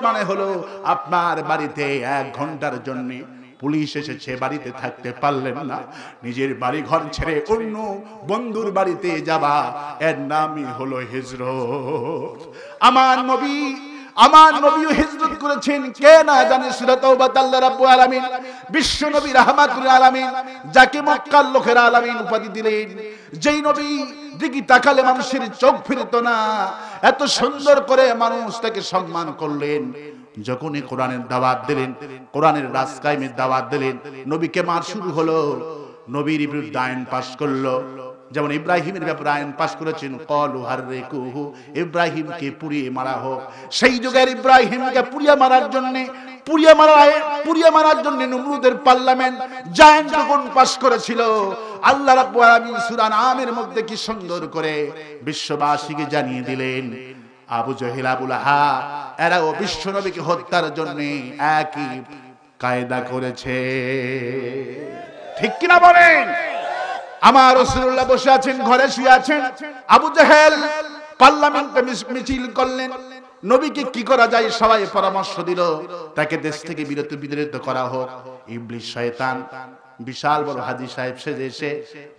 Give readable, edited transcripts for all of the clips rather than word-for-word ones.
মানে হলো আপনার বাড়িতে 1 ঘন্টার জন্য পুলিশ এসেছে, বাড়িতে থাকতে পারলেন না, নিজের বাড়ি ঘর ছেড়ে অন্য বন্ধুর বাড়িতে যাবা, এর নামই হলো হিজরত। আমার নবীও হিজরত করেছেন। কে না জানে সূরা তাওবা আল্লাহ রাব্বুল আলামিন বিশ্ব নবী রাহমাতুল আলামিন, যাকে মক্কার লোকেরা আলামিন উপাধি দিলেন, যেই নবী দিকে তাকালে মানুষের চোখ ফিরত না, এত সুন্দর করে মানুষ তাকে সম্মান করলেন। যখনই কোরআনের দাওয়াত দিলেন, কোরআনের রাজ কায়েমের দাওয়াত দিলেন, নবীকে মার শুরু হলো, নবীর বিরুদ্ধে আইন পাশ করলো। যেমন ইব্রাহিমের ব্যাপারে আইন পাশ করেছেন, ক্বালু হাররিকুহু, ইব্রাহিমকে পুড়িয়ে মারা হোক। সেই যুগের ইব্রাহিমকে পুড়িয়ে মারার জন্য নমরুদের পার্লামেন্ট জায়েন্ট যখন পাশ করেছিল, আল্লাহ রাব্বুল আলামিন সূরা নামের মধ্যে কি সুন্দর করে বিশ্ববাসীকে জানিয়ে দিলেন, আবু জহেল, আবু লাহাব এরাও বিশ্ব নবীকে হত্যার জন্য একই কায়দা করেছে। ঠিক কিনা বলেন? আমার রাসূলুল্লাহ বসে আছেন, ঘরে শুয়ে আছেন, আবু জেহেল পার্লামেন্টে মিছিল করলেন। নবীকে কি করা যায় সবাই পরামর্শ দিল, তাকে দেশ থেকে বিতাড়িত করা হোক। ইবলিস শয়তান বিশাল বড় হাজী সাহেব সেজে এসে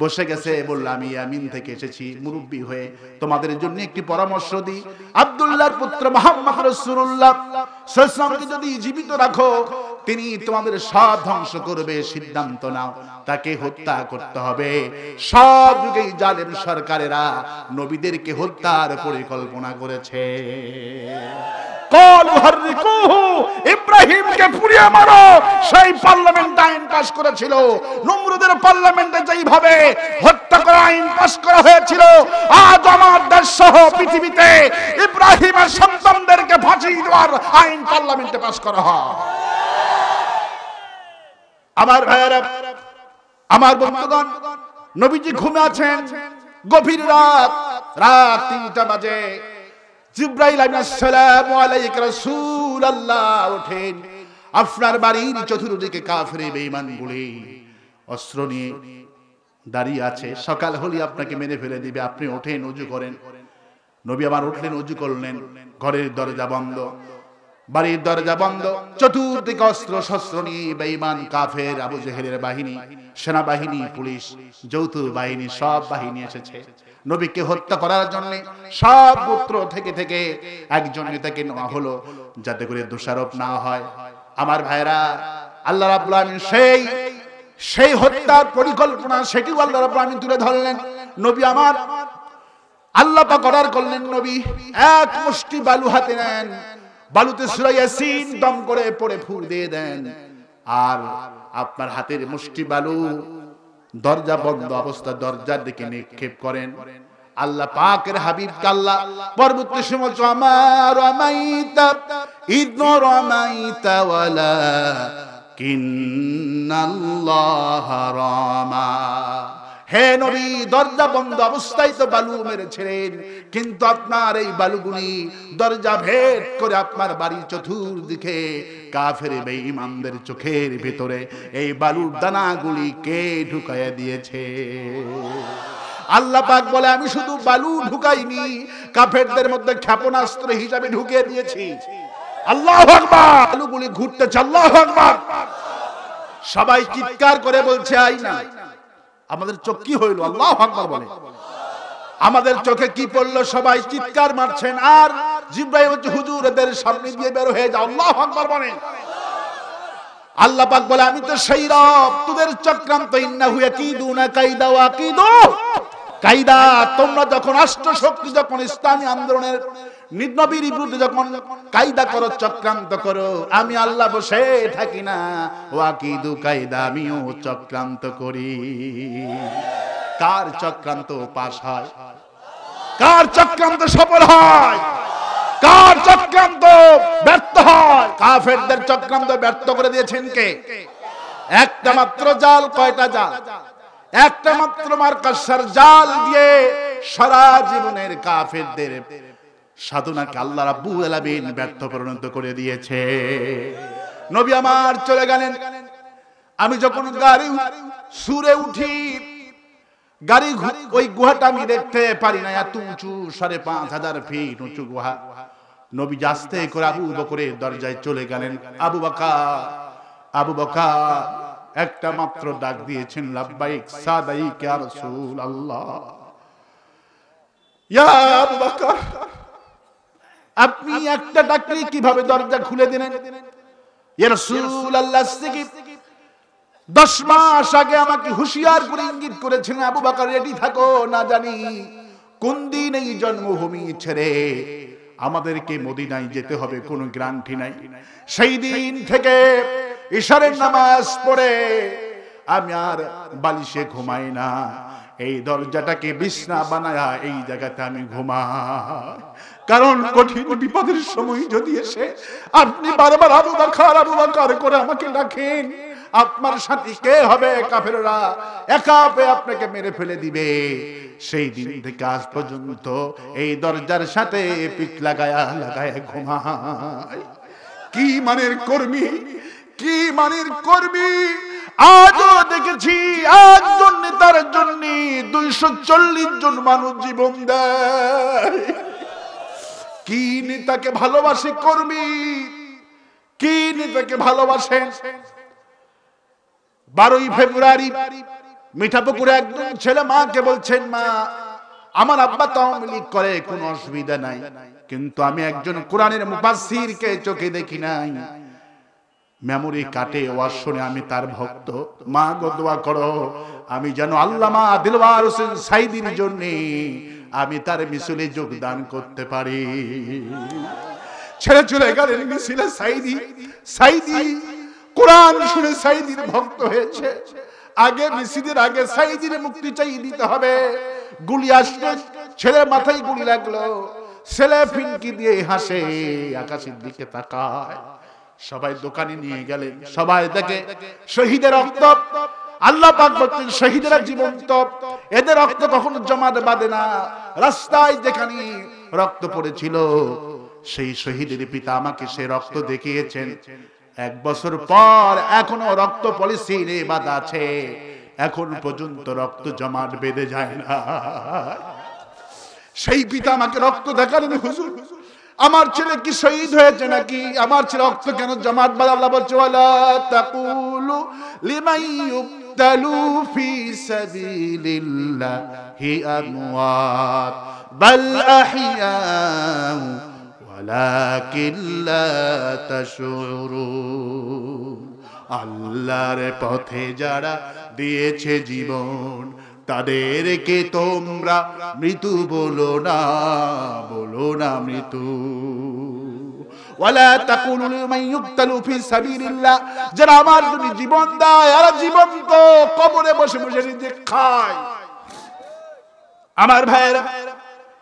বসে গেছে, বলল আমি ইয়ামিন থেকে এসেছি মুরব্বী হয়ে, তোমাদের জন্য একটি পরামর্শ দিই। আব্দুল্লাহর পুত্র মুহাম্মদ রাসূলুল্লাহ সাল্লাল্লাহু আলাইহি ওয়াসাল্লামকে যদি জীবিত রাখো, তিনি তোমাদের সব ধ্বংস করবে, সিদ্ধান্ত নাও, তাকে হত্যা করতে হবে। সব যুগেই জালেম সরকারেরা নবীদেরকে হত্যার পরিকল্পনা করেছে। ক্বালু হাররিকুহু, ইব্রাহিমকে পুড়িয়ে মারো, সেই পার্লামেন্ট আইন পাস করেছিল। নমরুদের পার্লামেন্টে যেইভাবে হত্যা করা আইন পাস করা হয়েছিল, আজ আমার দেশ সহ পৃথিবীতে ইব্রাহিমের সন্তানদেরকে ফাঁসি দেওয়ার আইন পার্লামেন্টে পাস করা হয়। আমার ভাইয়েরা, আমার বন্ধুগণ, নবীজি ঘুমে আছেন, গভীর রাত 3টা বাজে। জিবরাইল আসসালামু আলাইকা রাসূলুল্লাহ ওঠেন, আপনার বাড়ির চতুর্দিকে কাফের বেঈমান বলে অস্ত্র নিয়ে দাঁড়িয়ে আছে, সকাল হলে আপনাকে মেরে ফেলে দিবে, আপনি ওঠেন, ওযু করেন। নবী আমার উঠলেন, ওযু করলেন, ঘরের দরজা বন্ধ, বাড়ির দরজা বন্ধ, চতুর্দিকে অস্ত্র শস্ত্র নিয়ে বেঈমান কাফের আবু জেহেলের বাহিনী, সেনাবাহিনী, পুলিশ, যৌথ বাহিনী, সব বাহিনী এসেছে নবীকে হত্যা করার জন্য। সব গোত্র থেকে একজন নেতাকে নেওয়া হলো, যাতে করে দোষারোপ না হয়। আমার ভাইরা, আল্লাহ রাব্বুল আলামিন সেই হত্যার পরিকল্পনা সেটিও আল্লাহ রাব্বুল আলামিন তুলে ধরলেন। নবী আমার আল্লাহ পাক অর্ডার করলেন, নবী এক মুষ্টি বালু হাতে নেন, বালুতে সূরা ইয়াসিন দম করে পড়ে ফুঁক দিয়ে দেন, আর আপনার হাতের মুষ্টি বালু দরজা বন্ধ অবস্থা দরজার দিকে নিক্ষেপ করেন। আল্লাহ পাকের হাবিব আল্লাহ পরবর্তী সময় আমার রামাইতা ইদন রামাইতা ওয়ালা কিন্নাল্লাহ রামা, হে নবী দরজা বন্ধ অবস্থায় তো বালু মেরেছিলেন, কিন্তু আপনার এই বালুগুলি দরজা ভেদ করে আপনার বাড়ির চতুর্দিকে কাফের বেঈমানদের চোখের ভিতরে এই বালুর দানাগুলি কে ঢুকাইয়া দিয়েছে? আল্লাহ পাক বলে, আমি শুধু বালু ঢুকাইনি, কাফেরদের মধ্যে ক্ষেপণাস্ত্র হিসাবে ঢুকিয়ে দিয়েছি। আল্লাহু আকবার। বালুগুলি ঘুরতেছে, আল্লাহু আকবার। সবাই চিৎকার করে বলছে আই না। আমাদের চোখ কি হইল? আল্লাহু আকবার বলে। আমাদের চোখে কি পড়লো? সবাই চিৎকার মারছেন, আর জিবরাইল হচ্ছে হুজুর এদের সামনে দিয়ে বের হয়ে যাও, আল্লাহু আকবার বলেন। আল্লাহ পাক বলে, আমি তো সেই রব, তোদের চক্রান্ত ইন্নাহু ইয়াকিদুনা কাইদা ওয়া আকিদু কাইদা। তোমরা যখন রাষ্ট্র শক্তি, যখন ইসলামী আন্দোলনের নবীর বিরুদ্ধে যখন কায়দা করো, চক্রান্ত করো, আমি আল্লাহ বসে থাকি না, ওয়াকিদু কায়দা, আমিও চক্রান্ত করি। কার চক্রান্ত পাস হয়? কার চক্রান্ত সফল হয়? কার চক্রান্ত ব্যর্থ হয়? কাফেরদের চক্রান্ত ব্যর্থ করে দিয়েছেন কে? একটা মাত্র জাল। কয়টা জাল? একটা মাত্র মার্কাসার জাল দিয়ে সারা জীবনের কাফেরদের সাধনাকে আল্লাহ রাব্বুল আলামিন ব্যর্থ পরিণত করে দিয়েছে। নবী আমার চলে গেলেন। আমি যখন গাড়ি সুরে উঠি, গাড়ি ওই গুহাটা আমি দেখতে পারি না, এত উঁচু, 5,500 ফিট উঁচু গুহা। নবী আস্তে করে আবু বকরের দরজায় চলে গেলেন। আবু বকর একটা মাত্র ডাক দিয়েছেন, লাব্বাইক সাদাইক ইয়া রাসূলুল্লাহ। ইয়া আবু বকর, আপনি একটা ডাকলে কিভাবে দরজা খুলে দিলেন? ইয়া রাসূলুল্লাহ, 10 মাস আগে আমাকে হুঁশিয়ার করে ইঙ্গিত করেছেন, আবু বকর রেডি থাকো, না জানি কোন দিন এই জন্মভূমি ছেড়ে আমাদেরকে মদিনায় যেতে হবে, কোনো গ্যারান্টি নাই। সেই দিন থেকে ইশারের নামাজ পড়ে আমি আর বালিশে ঘুমাই না, এই দরজাটাকে বিছনা বানায়া এই জায়গাতে আমি ঘুমাই। কারণ কঠিন বিপদের সময় যদি এসে আপনি বারবার আবু বকর করে আমাকে ডাকেন, আপনার সাথী কে হবে? কাফেররা একা পেয়ে আপনাকে মেরে ফেলে দিবে। সেই দিন থেকে আজ পর্যন্ত এই দরজার সাথে পিঠ লাগায়া ঘুমায়। কি মানের কর্মী, কি মানের কর্মী! আজও দেখেছি একজন নেতার জন্য 240 জন মানুষ জীবন দেয়। কি নেতাকে ভালোবাসে কর্মী, কি নেতাকে ভালোবাসেন। 12ই ফেব্রুয়ারি মিঠাপুকুরে একজন ছেলে মাকে বলছেন, মা আমার আব্বা তো আওয়ামী লীগ করে, কোনো অসুবিধা নাই, কিন্তু আমি একজন কোরআনের মুফাসসিরকে চোখে দেখি নাই, মেমোরি কাটে ওয়াজ শুনে আমি তার ভক্ত, মা গো দোয়া করো আমি যেন আল্লামা দিলওয়ার হোসেন সাইদির জন্য আমি তার মিছিলে যোগদান করতে পারি। ছেড়ে চলে গেলেন মিছিলে সাইদি কোরআন শুনে সাইদির ভক্ত হয়েছে। আগে মিছিলের আগে সাইদির মুক্তি চাই দিতে হবে। গুলি আসলে ছেলে মাথায় গুলি লাগলো, ছেলে ফিনকি দিয়ে হাসে, আকাশের দিকে তাকায়। সবাই দোকানে নিয়ে গেলেন, সবাই দেখে শহীদের রক্ত। আল্লাহ পাক বলেন শহীদেরা জীবন্ত, এদের রক্ত কখনো জমাট বাঁধে না। রাস্তায় যেখানে রক্ত পড়েছিল সেই শহীদের পিতা আমাকে সে রক্ত দেখিয়েছেন। 1 বছর পর এখনো রক্ত পলিসিনে বাঁধা আছে, এখন পর্যন্ত রক্ত জমাট বেঁধে যায় না। সেই পিতা আমাকে রক্ত দেখালেন, হুজুর আমার ছেলে কি শহীদ হয়েছে নাকি? আমার ছেলে রক্ত কেন জমাট বাঁধা? আল্লাহ বলছে, ওয়ালা তাকুলু লিমান ইউক্তালু ফি সাবিলিল্লাহি আমওয়াত বাল আহইয়াউ ওয়ালাকিন লা তাশউরুন। আল্লাহর পথে যারা দিয়েছে জীবন তাদেরকে তোমরা মৃত্যু বলো না মৃত্যু। ওয়ালা তাকুলু লিমান ইউক্তালু ফি সাবিলিল্লাহ, যারা আমার জন্য জীবন দেয় আর জীবন্ত কবরে বসে বসে নিজে খায়। আমার ভাইরা,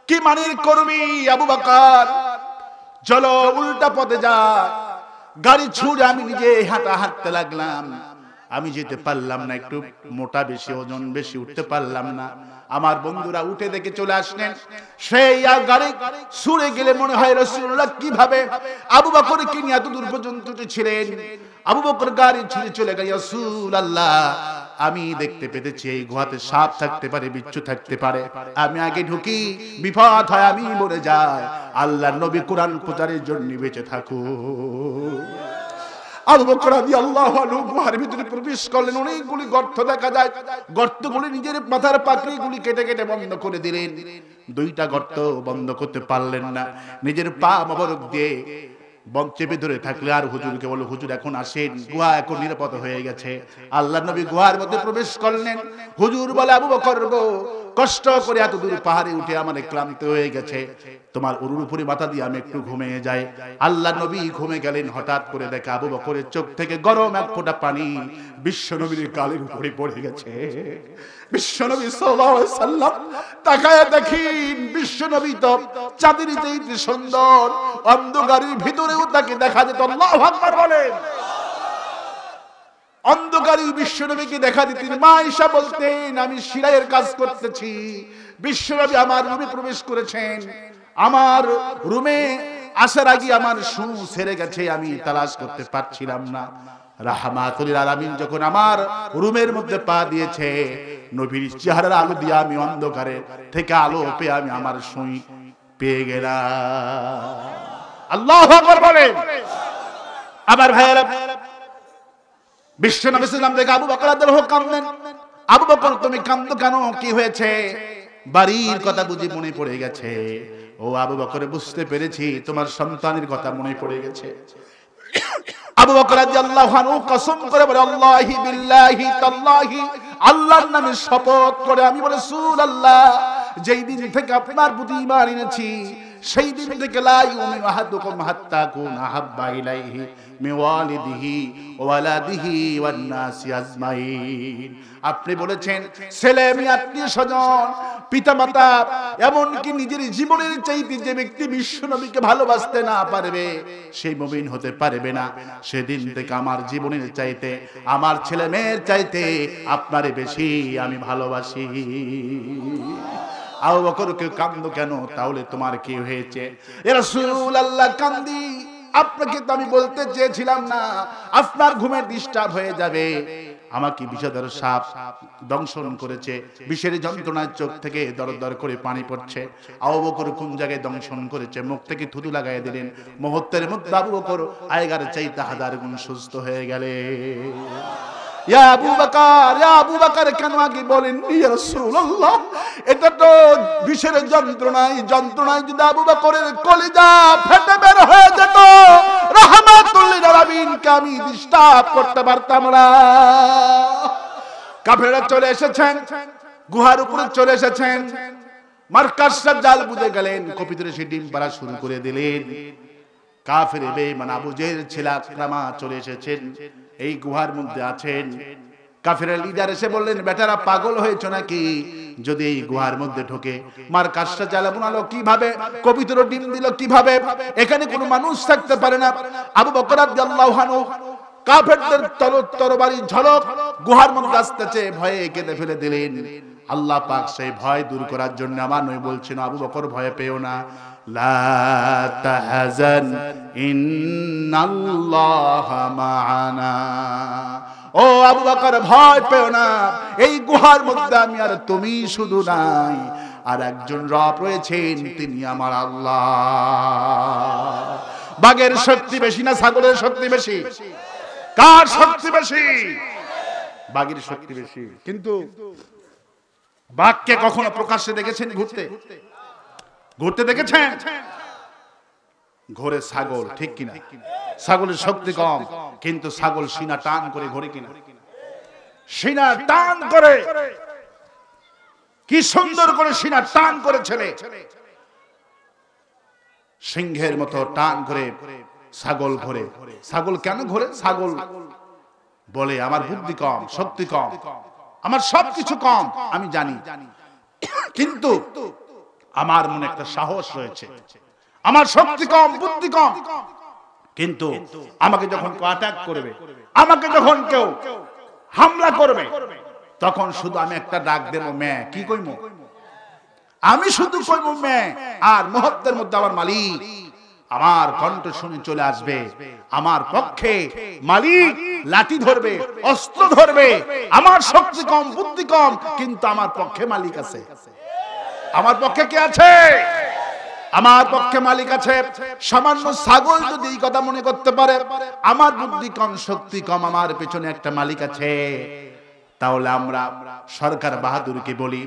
কি মানের কর্মী আবু বকর! চলো উল্টা পথে যায়, গাড়ি ছুড়ে আমি নিজে হাঁটতে লাগলাম। আমি যেতে পারলাম না, একটু মোটা বেশি, ওজন বেশি, উঠতে পারলাম না। আমার বন্ধুরা উঠে দেখে চলে আসলেন। সেই গাড়ি ছুড়ে গেলে মনে হয় রাসূলুল্লাহ কিভাবে আবু বকরকে নিয়ে এত দূর পর্যন্ত ছিলেন। আবু বকর গাড়ি ছুড়ে চলে গেল। রাসূলুল্লাহ, আমি দেখতে পেতেছি এই গুহাতে সাপ থাকতে পারে, বিচ্ছু থাকতে পারে, আমি আগে ঢুকি, বিপদ হয়, আমি মরে যাই। আল্লাহর নবী কোরআন প্রচারের জন্য বেঁচে থাকুক। আবু বকর রাদিয়াল্লাহু আনহু গুহার ভিতরে প্রবেশ করলেন। অনেকগুলি গর্ত দেখা যায়, গর্তগুলি নিজের মাথার পাকড়িগুলি কেটে কেটে বন্ধ করে দিলেন। 2টা গর্ত বন্ধ করতে পারলেন না, নিজের পা মোবারক দিয়ে চেপে ধরে থাকলে। আর হুজুরকে বলো, হুজুর এখন আসেন, গুহা এখন নিরাপদ হয়ে গেছে। আল্লাহর নবী গুহার মধ্যে প্রবেশ করলেন। হুজুর বলে, আবু বকর গো, কষ্ট করে এত দূর পাহাড়ে উঠে আমার ক্লান্ত হয়ে গেছে, তোমার উরুর উপরে মাথা দিয়ে আমি একটু ঘুমিয়ে যাই। আল্লাহর নবী ঘুমে গেলেন। হঠাৎ করে দেখে আবু বকরের চোখ থেকে গরম এক ফোঁটা পানি বিশ্ব নবীর গালের উপরে পড়ে গেছে। বিশ্ব নবী সাল্লাল্লাহু আলাইহি সাল্লাম তাকায় দেখেন, বিশ্ব নবী তো চাঁদের চেয়ে সুন্দর, অন্ধকারের ভিতরেও তাকে দেখা যেত। আল্লাহু আকবার বলেন। অন্ধকারী বিশ্বনবীকে দেখা দিতেন। মা আয়েশা বলতেন, আমি সিলাইয়ের কাজ করতেছি, বিশ্বনবী আমার রুমে প্রবেশ করেছেন, আমার রুমে আসার আগে আমার শু ছেড়ে গেছে, আমি তালাশ করতে পারছিলাম না। রাহমাতুল আলামিন যখন আমার রুমের মধ্যে পা দিয়েছে, নবীর চেহারার আলো দিয়ে আমি অন্ধকারে থেকে আলো পেয়ে আমি আমার সুই পেয়ে গেলাম। আল্লাহু আকবার বলেন। আমার ভাইয়েরা, বিশ্ব নবী সাল্লাল্লাহু আলাইহি ওয়াসাল্লাম দেখে আবু বকর রাদিয়াল্লাহু আনহু কাঁদলেন। আবু বকর তুমি কাঁদো কেন, কি হয়েছে? বাড়ির কথা বুঝি মনে পড়ে গেছে? ও আবু বকর, বুঝতে পেরেছি তোমার সন্তানের কথা মনে পড়ে গেছে। আবু বকর রাদিয়াল্লাহু আনহু কসম করে বলে, আল্লাহি বিল্লাহি তাল্লাহি, আল্লাহর নামে শপথ করে আমি বলে, রাসূলুল্লাহ, যেই দিন থেকে আপনার প্রতি ঈমান এনেছি সেই দিন থেকে লা ইউমিনু আহাদুকুম হাত্তা কুনা হাব্বা ইলাইহি মিন ওয়ালিদিহি ওয়া ওয়ালাদিহি ওয়ান নাসি আজমাইন। আপনি বলেছেন ছেলে মেয়ে আত্মীয় স্বজন পিতামাতা এমনকি নিজের জীবনের চাইতে যে ব্যক্তি বিশ্ব নবীকে ভালোবাসতে না পারবে সেই মুমিন হতে পারবে না। সেদিন থেকে আমার জীবনের চাইতে আমার ছেলে মেয়ের চাইতে আপনারে বেশি আমি ভালোবাসি। আবু বকর কে কান্দো কেন, তাহলে তোমার কি হয়েছে? ইয়া রাসূলুল্লাহ, কান্দি আপনাকে তো আমি বলতে চেয়েছিলাম না, আপনার ঘুমের ডিস্টার্ব হয়ে যাবে। আমাকে বিষধর সাপ দংশন করেছে, বিষের যন্ত্রণায় চোখ থেকে দরদর করে পানি পড়ছে। আবু বকর কোন জায়গায় দংশন করেছে, মুখ থেকে থুতু লাগাই দিলেন। মুহূর্তের মধ্যে আবু বকর আগের চাইতে 1000 গুণ সুস্থ হয়ে গেলেন। ইয়া আবু বকর, ইয়া আবু বকর, কেন আগে বলেননি ইয়া রাসূলুল্লাহ? এটা তো বিষের যন্ত্রণায় যদি আবু বকরের কলিজা ফেটে বের হয়ে যেত, রাহমাতুল লিল আলামিনকে আমি ডিস্টার্ব করতে পারতাম না। কাফেররা চলে এসেছেন, গুহার উপরে চলে এসেছেন, মার্কাসরা জাল বুঝে গেলেন, কপিতরে সে ডিম পাড়া শুরু করে দিলেন। কাফের বেঈমান আবু জেহেল ছেলে আকরামা চলে এসেছেন, এই গুহার মধ্যে আছেন। কাফেরের লিডার এসে বললেন, বেটারা পাগল হয়েছে নাকি? যদি এই গুহার মধ্যে ঢোকে, মার কাশটা জ্বালা বুনালো কিভাবে, কবিতর ডিম দিল কিভাবে, এখানে কোনো মানুষ থাকতে পারে না। আবু বকর রাদিয়াল্লাহু আনহু কাফেরদের তরবারি ঝলক গুহার মধ্যে আসতেছে, ভয়ে কেঁদে ফেলে দিলেন। আল্লাহ পাক সেই ভয় দূর করার জন্য আমার নবী বলছেন, আবু বকর ভয় পেও না, লা তাহজান ইন্নাল্লাহা মা'ানা। ও আবু বকর ভয় পেও না, এই গুহার মধ্যে আমি আর তুমি শুধু নাই, আর একজন রব রয়েছেন, তিনি আমার আল্লাহ। বাঘের শক্তি বেশি না ছাগলের শক্তি বেশি? কার শক্তি বেশি? বাঘের শক্তি বেশি। কিন্তু বাঘকে কখনো প্রকাশ্যে দেখেছেন ঘুরতে দেখেছেন? ঘোরে ছাগল, ঠিক কিনা? ছাগলের শক্তি কম, কিন্তু ছাগল সিনা টান করে ঘোরে কিনা? সিনা টান করে, কি সুন্দর করে সিনা টান করে ছেলে, সিংহের মতো টান করে ছাগল ঘোরে। ছাগল কেন ঘোরে? ছাগল বলে আমার বুদ্ধি কম, শক্তি কম, আমার সবকিছু কম, আমি জানি, কিন্তু আমার মনে একটা সাহস রয়েছে, আমার শক্তি কম, বুদ্ধি কম, কিন্তু আমাকে যখন কেউ অ্যাটাক করবে, আমাকে যখন কেউ হামলা করবে, তখন শুধু আমি একটা ডাক দেব, মে কি কইমো, আমি শুধু কইমো মে, আর মুহূর্তের মধ্যে আমার মালিক আমার কণ্ঠ শুনে চলে আসবে আমার পক্ষে। মালিক লাঠি ধরবে, অস্ত্র ধরবে, আমার শক্তি কম, বুদ্ধি কম, কিন্তু আমার পক্ষে মালিক আছে। আমার পক্ষে কে আছে? আমার পক্ষে মালিক আছে। সামান্য ছাগল যদি এই কথা মনে করতে পারে আমার বুদ্ধি কম, শক্তি কম, আমার পেছনে একটা মালিক আছে, তাহলে আমরা সরকার বাহাদুরকে বলি,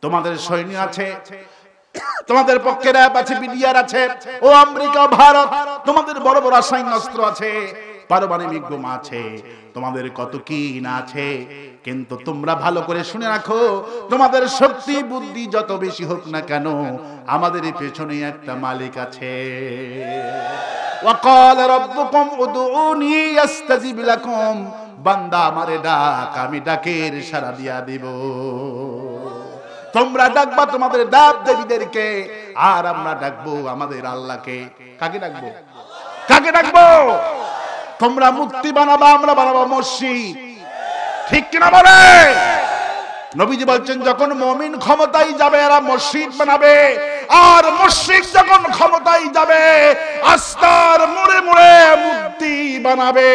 তোমাদের সৈন্য আছে, তোমাদের পক্ষে র‍্যাব আছে, বিডিআর আছে, ও আমেরিকা, ভারত, তোমাদের বড় বড় রাসায়নিক অস্ত্র আছে, পারমাণবিক বোমা আছে, তোমাদের কত কি না আছে, কিন্তু তোমরা ভালো করে শুনে রাখো, তোমাদের শক্তি বুদ্ধি যত বেশি হোক না কেন, আমাদের পেছনে একটা মালিক আছে। ওয়াকাল রাব্বুকুম উদউনি আস্তাজিব লাকুম, বান্দা আমারে ডাক, আমি ডাকের সাড়া দিয়া দিব। তোমরা ডাকবা তোমাদের দেব দেবীদেরকে, আর আমরা ডাকবো আমাদের আল্লাহকে। কাকে ডাকবো? কাকে ডাকবো? তোমরা মুক্তি বানাবা, আমরা বানাবো মসজিদ, ঠিক কিনা বলে? নবীজি বলছেন, যখন মুমিন ক্ষমতায় যাবে এরা মসজিদ বানাবে, আর মসজিদ যখন ক্ষমতায় যাবে আস্তার মোড়ে মোড়ে মূর্তি বানাবে।